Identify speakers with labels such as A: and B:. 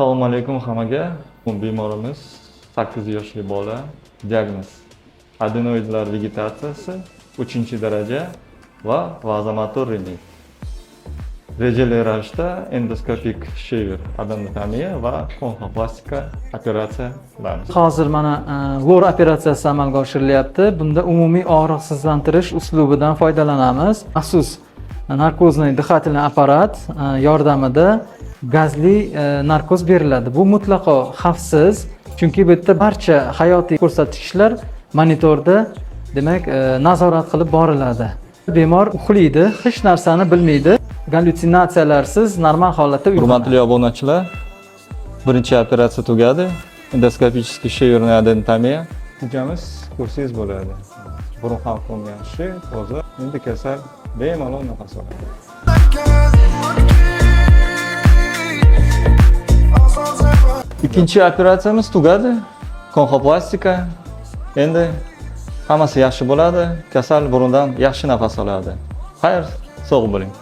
A: Assalomu alaykum hammaga. Bemorimiz 8 yoshli bola. Diagnoz: adenoidlar vegetatsiyasi 3-daraja va vazomotor rinit. Rejali ravishda endoskopik shever adenotomiya va konxoplastika operatsiya qilamiz.
B: Hozir mana lor operatsiyasi amalga oshirilyapti. Bunda umumiy og'riqsizlantirish uslubidan foydalanamiz. Maxsus narkozniy dihательный apparat yordamida gazli narkoz beriladi. Bu mutlaqo xavfsiz, chunki bu yerda barcha hayotiy ko'rsatkichlar monitorda, demak, nazorat qilib boriladi. Bemor uxlaydi, hech narsani bilmaydi. Gallyutsinatsiyalarsiz normal holatda
A: Hurmatli obunachilar, birinchi operatsiya tugadi. Endoskopicheskiy sheverniy adenotomiya. Hujjamiz ko'rsangiz bo'ladi. Burun halqum yaxshi, toza. Endi kasal bemalol nafas oladi. Ikkinchi operatsiyamiz tugadi. Konxoplastika. Endi hammasi yaxshi bo'ladi. Kasal burundan yaxshi nafas oladi. Xayr, sog' bo'ling.